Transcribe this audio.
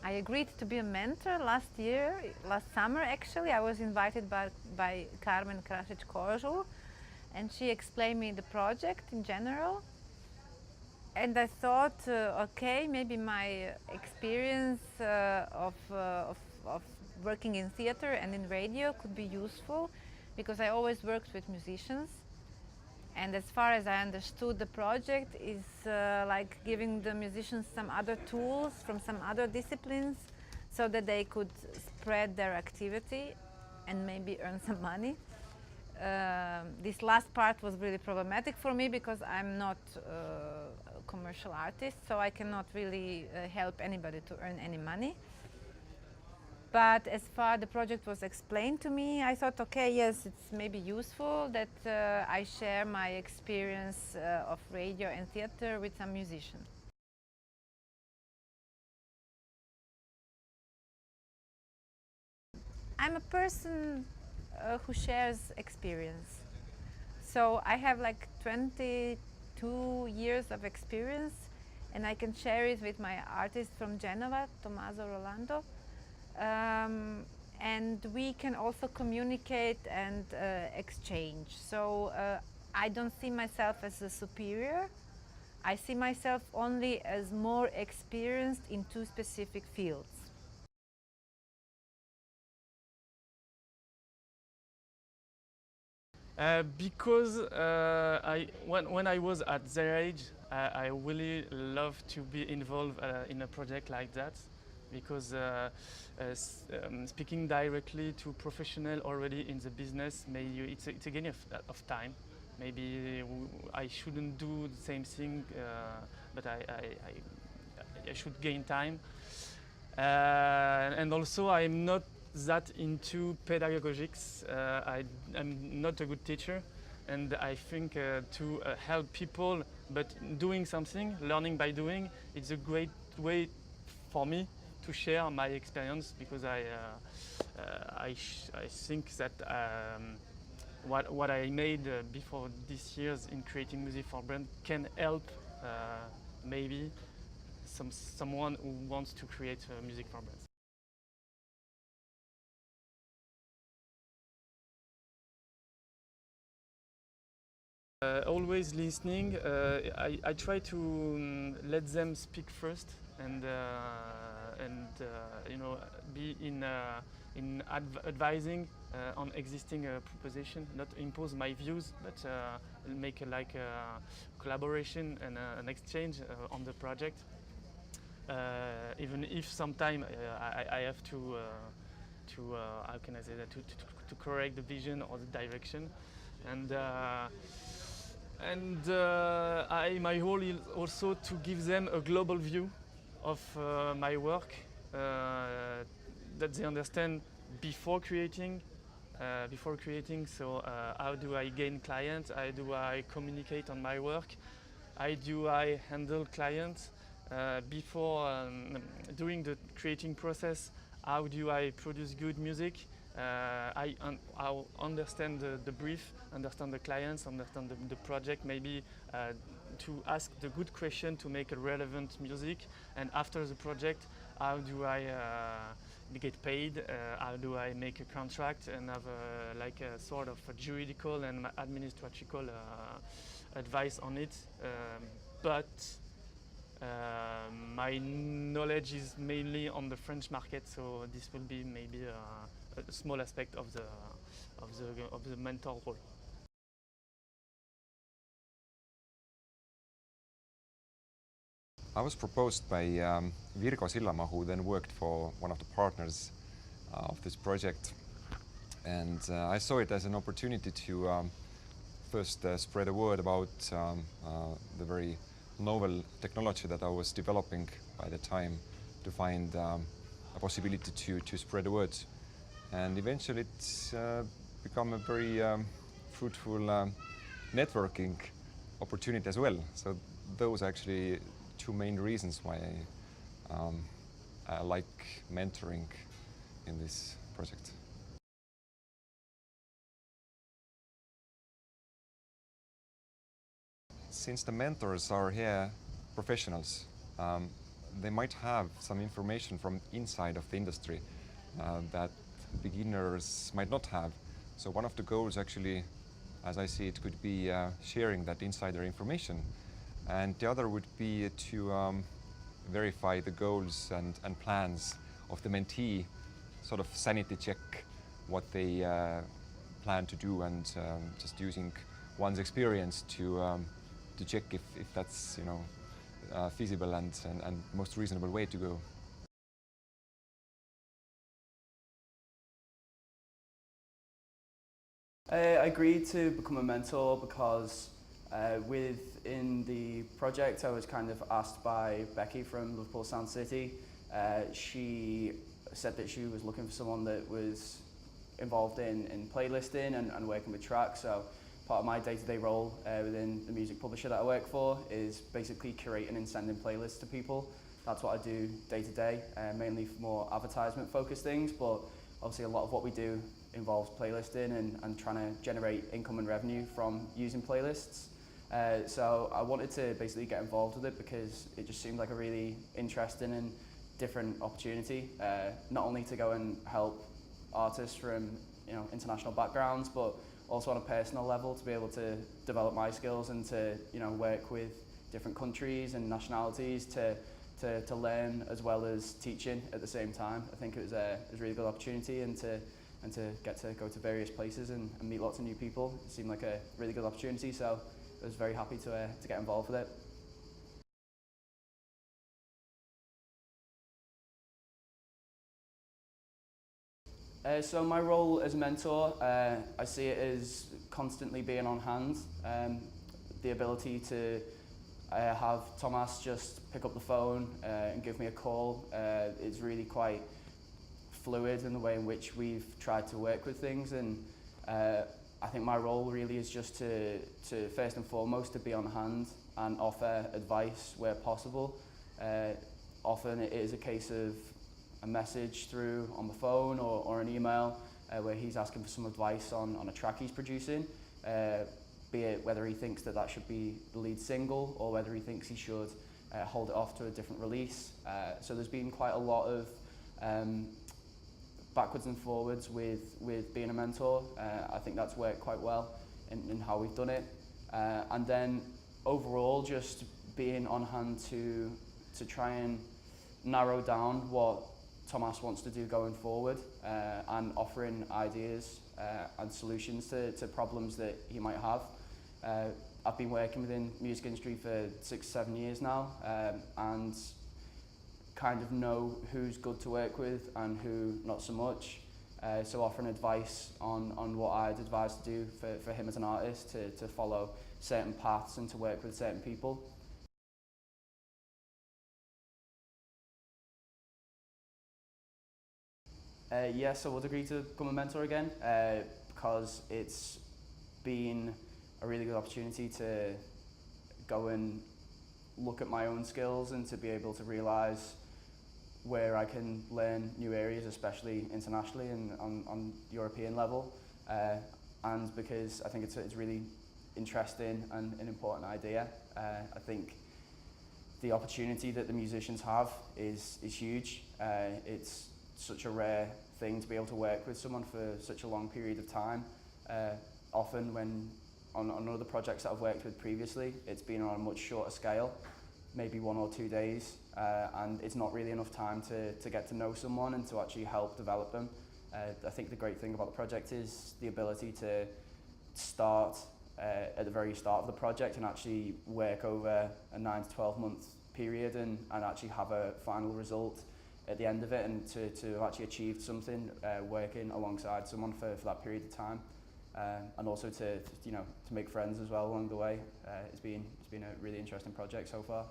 I agreed to be a mentor last summer actually. I was invited by Carmen Krasic-Kožul, and she explained me the project in general. And I thought, okay, maybe my experience of working in theater and in radio could be useful, because I always worked with musicians. And as far as I understood, the project is like giving the musicians some other tools from some other disciplines, so that they could spread their activity and maybe earn some money. This last part was really problematic for me, because I'm not a commercial artist, so I cannot really help anybody to earn any money. But as far the project was explained to me, I thought, okay, yes, it's maybe useful that I share my experience of radio and theater with some musicians. I'm a person who shares experience. So I have like 22 years of experience, and I can share it with my artist from Genova, Tommaso Rolando. And we can also communicate and exchange. So I don't see myself as a superior. I see myself only as more experienced in two specific fields. Because when I was at their age, I really love to be involved in a project like that, because speaking directly to professional already in the business, maybe it's a gain of time. Maybe I shouldn't do the same thing, but I should gain time. And also, I'm not that into pedagogics. I'm not a good teacher, and I think to help people, but doing something, learning by doing, it's a great way for me to share my experience, because I think that what I made before this years in creating music for brand can help maybe someone who wants to create music for brands. Always listening. I try to let them speak first, and you know, be in advising on existing proposition, not impose my views, but make like a collaboration and an exchange on the project. Even if sometimes I have to how can I say that, to correct the vision or the direction, and my role is also to give them a global view of my work, that they understand before creating. So how do I gain clients? How do I communicate on my work? How do I handle clients? Before during the creating process, how do I produce good music? I understand the brief, understand the clients, understand the project, maybe to ask the good question to make a relevant music. And after the project, how do I get paid? How do I make a contract and have like a sort of a juridical and administrative advice on it? But my knowledge is mainly on the French market, so this will be maybe a small aspect of the mentor role. I was proposed by Virgo Sillamaa, who then worked for one of the partners of this project, and I saw it as an opportunity to first spread a word about the very novel technology that I was developing by the time, to find a possibility to spread the word. And eventually it's become a very fruitful networking opportunity as well. So those are actually two main reasons why I like mentoring in this project. Since the mentors are here professionals, they might have some information from inside of the industry that beginners might not have. So one of the goals actually, as I see it, could be sharing that insider information. And the other would be to verify the goals and plans of the mentee, sort of sanity check what they plan to do, and just using one's experience to check if that's, you know, feasible and most reasonable way to go. I agreed to become a mentor because within the project I was kind of asked by Becky from Liverpool Sound City. She said that she was looking for someone that was involved in playlisting and working with tracks. So part of my day-to-day role within the music publisher that I work for is basically curating and sending playlists to people. That's what I do day to day, mainly for more advertisement focused things, but obviously a lot of what we do involves playlisting and trying to generate income and revenue from using playlists. So I wanted to basically get involved with it because it just seemed like a really interesting and different opportunity, not only to go and help artists from, you know, international backgrounds, but also on a personal level to be able to develop my skills and to, you know, work with different countries and nationalities to learn as well as teaching at the same time. I think it was a really good opportunity, and to get to go to various places and meet lots of new people. It seemed like a really good opportunity, so I was very happy to get involved with it. So my role as a mentor, I see it as constantly being on hand. The ability to have Thomas just pick up the phone and give me a call is really quite fluid in the way in which we've tried to work with things, and I think my role really is just to first and foremost to be on hand and offer advice where possible. Often it is a case of a message through on the phone or an email where he's asking for some advice on a track he's producing, be it whether he thinks that should be the lead single or whether he thinks he should hold it off to a different release. So there's been quite a lot of backwards and forwards with being a mentor. I think that's worked quite well in how we've done it. And then overall just being on hand to try and narrow down what Thomas wants to do going forward, and offering ideas and solutions to problems that he might have. I've been working within the music industry for 6-7 years now, and kind of know who's good to work with and who not so much. So offering advice on what I'd advise to do for him as an artist, to follow certain paths and to work with certain people. Yes, I would agree to become a mentor again, because it's been a really good opportunity to go and look at my own skills and to be able to realise where I can learn new areas, especially internationally and on European level, and because I think it's really interesting and an important idea. I think the opportunity that the musicians have is huge. It's such a rare thing to be able to work with someone for such a long period of time. Often when on other projects that I've worked with previously, it's been on a much shorter scale, maybe 1 or 2 days, and it's not really enough time to get to know someone and to actually help develop them. I think the great thing about the project is the ability to start at the very start of the project and actually work over a 9 to 12 month period and actually have a final result at the end of it, and to actually achieve something working alongside someone for that period of time, and also to make friends as well along the way. It's been a really interesting project so far.